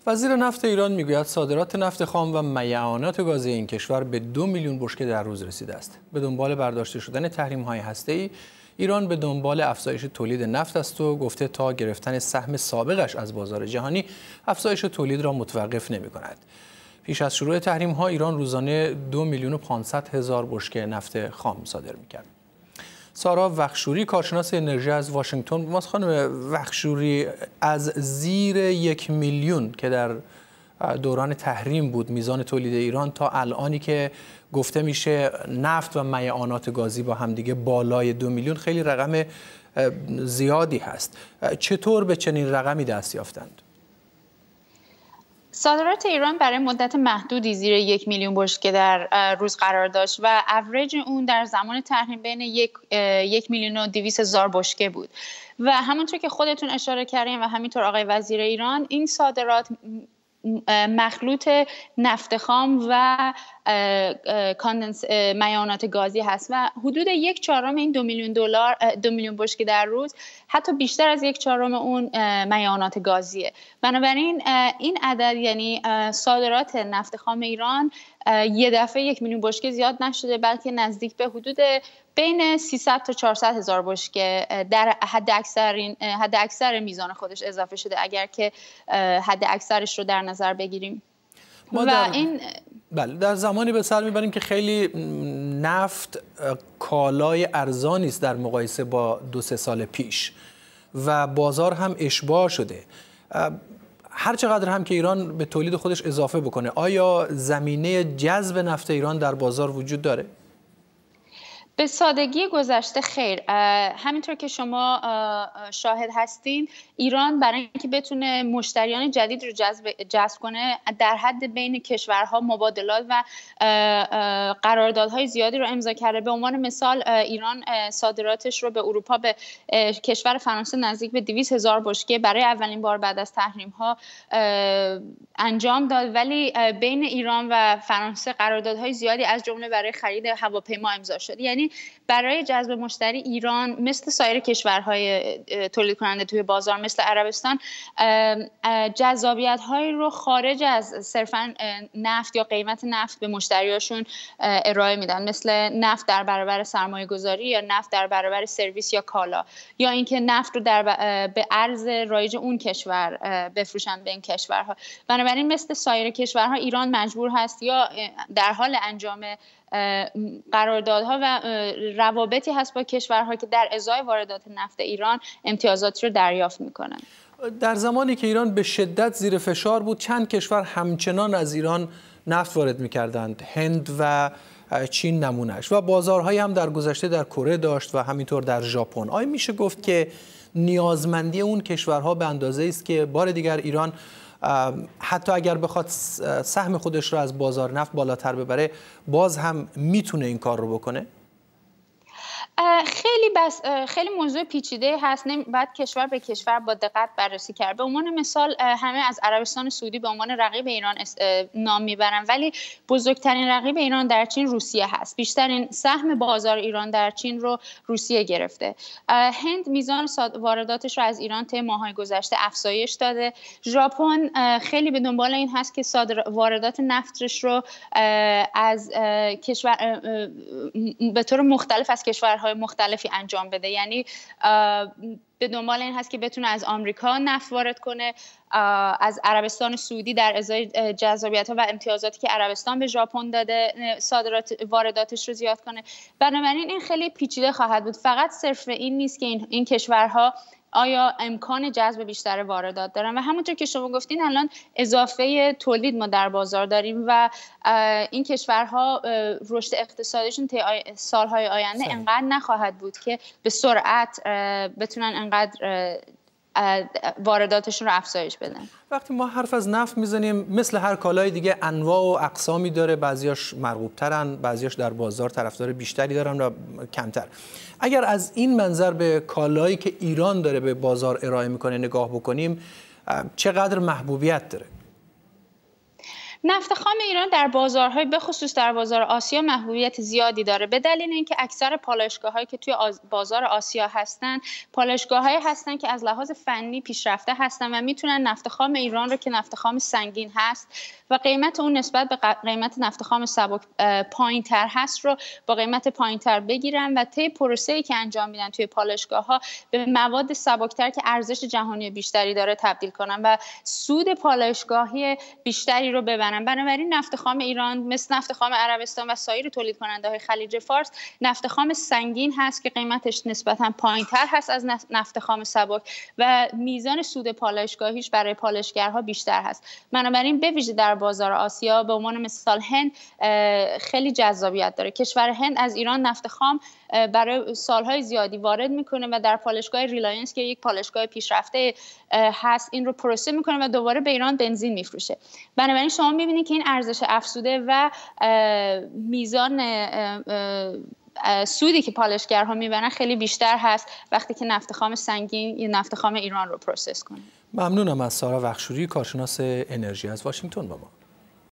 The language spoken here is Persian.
وزیر نفت ایران میگوید صادرات نفت خام و میعانات گازی این کشور به 2 میلیون بشکه در روز رسیده است. به دنبال برداشته شدن تحریم‌های هسته‌ای، ایران به دنبال افزایش تولید نفت است و گفته تا گرفتن سهم سابقش از بازار جهانی افزایش تولید را متوقف نمی‌کند. پیش از شروع تحریم‌ها ایران روزانه 2 میلیون و 500 هزار بشکه نفت خام صادر می‌کرد. سارا وخشوری، کارشناس انرژی از واشنگتن. ماست خانم وخشوری، از زیر 1 میلیون که در دوران تحریم بود میزان تولید ایران تا الانی که گفته میشه نفت و میعانات گازی با همدیگه بالای 2 میلیون، خیلی رقم زیادی هست. چطور به چنین رقمی دست یافتند؟ صادرات ایران برای مدت محدودی زیر 1 میلیون بشکه در روز قرار داشت و اوریج اون در زمان تحریم بین 1 میلیون و 200 هزار بشکه بود و همونطور که خودتون اشاره کردین و همینطور آقای وزیر ایران، این صادرات مخلوط نفت خام و میعانات گازی هست و حدود 1/4 این 2 میلیون بشکه در روز، حتی بیشتر از 1/4 اون میعانات گازیه. بنابراین این عدد، یعنی صادرات نفت خام ایران، یه دفعه 1 میلیون بشکه زیاد نشده، بلکه نزدیک به حدود بین 300 تا 400 هزار بشکه در حد اکثر میزان خودش اضافه شده، اگر که حد اکثرش رو در نظر بگیریم. ما در زمانی به سر میبریم که خیلی نفت کالای ارزانی است در مقایسه با 2-3 سال پیش و بازار هم اشباع شده. هر چقدر هم که ایران به تولید خودش اضافه بکنه، آیا زمینه جذب نفت ایران در بازار وجود داره؟ به سادگی گذشته خیر. همینطور که شما شاهد هستین، ایران برای اینکه بتونه مشتریان جدید رو جذب کنه، در حد بین کشورها مبادلات و قراردادهای زیادی رو امضا کرده. به عنوان مثال ایران صادراتش رو به اروپا، به کشور فرانسه، نزدیک به 200 هزار بشکه برای اولین بار بعد از تحریم‌ها انجام داد، ولی بین ایران و فرانسه قراردادهای زیادی از جمله برای خرید هواپیما امضا شد. یعنی برای جذب مشتری، ایران مثل سایر کشورهای تولید کننده توی بازار مثل عربستان جذابیت‌هایی رو خارج از صرفاً نفت یا قیمت نفت به مشتریاشون ارائه میدن، مثل نفت در برابر سرمایه‌گذاری یا نفت در برابر سرویس یا کالا، یا اینکه نفت رو به ارز رایج اون کشور بفروشن به این کشورها. بنابراین مثل سایر کشورها ایران مجبور هست یا در حال انجام قراردادها و روابطی هست با کشورها که در ازای واردات نفت ایران امتیازاتی رو دریافت میکنن. در زمانی که ایران به شدت زیر فشار بود، چند کشور همچنان از ایران نفت وارد میکردند، هند و چین نمونهش، و بازارهایی هم در گذشته در کره داشت و همینطور در ژاپن. آیا میشه گفت که نیازمندی اون کشورها به اندازه است که بار دیگر ایران حتی اگر بخواد سهم خودش رو از بازار نفت بالاتر ببره، باز هم میتونه این کار رو بکنه؟ خیلی موضوع پیچیده هست، باید کشور به کشور با دقت بررسی کرد. به عنوان مثال همه از عربستان سعودی به عنوان رقیب ایران نام میبرن، ولی بزرگترین رقیب ایران در چین روسیه هست. بیشترین سهم بازار ایران در چین رو روسیه گرفته. هند میزان وارداتش رو از ایران طی ماه‌های گذشته افزایش داده. ژاپن خیلی به دنبال این هست که واردات نفتش رو از کشور به طور مختلف از کشورهای مختلفی انجام بده، یعنی به دنبال این هست که بتونه از آمریکا نفت وارد کنه، از عربستان سعودی در ازای جذابیت‌ها و امتیازاتی که عربستان به ژاپن داده وارداتش رو زیاد کنه. بنابراین این خیلی پیچیده خواهد بود. فقط صرف این نیست که این کشورها آیا امکان جذب بیشتر واردات دارن، و همونطور که شما گفتین الان اضافه تولید ما در بازار داریم و این کشورها رشد اقتصادیشون طی سالهای آینده انقدر نخواهد بود که به سرعت بتونن انقدر وارداتشون رو افزایش بدن. وقتی ما حرف از نفت میزنیم، مثل هر کالای دیگه انواع و اقسامی داره، بعضیاش مرغوب ترن، بعضیاش در بازار طرفدار بیشتری دارن و کمتر. اگر از این منظر به کالایی که ایران داره به بازار ارائه میکنه نگاه بکنیم، چقدر محبوبیت داره؟ نفت خام ایران در بازارهای به خصوص در بازار آسیا محبوبیت زیادی داره، به دلیل اینکه اکثر پالایشگاه‌هایی که توی بازار آسیا هستن پالایشگاه‌هایی هستن که از لحاظ فنی پیشرفته هستن و میتونن نفت خام ایران رو که نفت خام سنگین هست و قیمت اون نسبت به قیمت نفت خام سبک پایین‌تر هست رو با قیمت پایین‌تر بگیرن و طی پروسه‌ای که انجام میدن توی پالایشگاه‌ها به مواد سبک‌تر که ارزش جهانی بیشتری داره تبدیل کنن و سود پالایشگاهی بیشتری رو ببرن. بنابراین نفت خام ایران مثل نفت خام عربستان و سایر تولید کننده‌های خلیج فارس نفت خام سنگین هست که قیمتش نسبتاً پایین‌تر هست از نفت خام سبک و میزان سود پالایشگاهیش برای پالایشگرها بیشتر هست. بنابراین به ویژه در بازار آسیا به عنوان مثال هند خیلی جذابیت داره. کشور هند از ایران نفت خام برای سالهای زیادی وارد میکنه و در پالایشگاه ریلاینس که یک پالایشگاه پیشرفته هست این رو پروسه میکنه و دوباره به ایران بنزین میفروشه. بنابراین شما میبینید که این ارزش افزوده و میزان سودی که پالایشگرها میبرن خیلی بیشتر هست وقتی که نفت خام سنگین یا نفت خام ایران رو پروسس کنه. ممنونم از سارا وخشوری، کارشناس انرژی از واشنگتن با ما.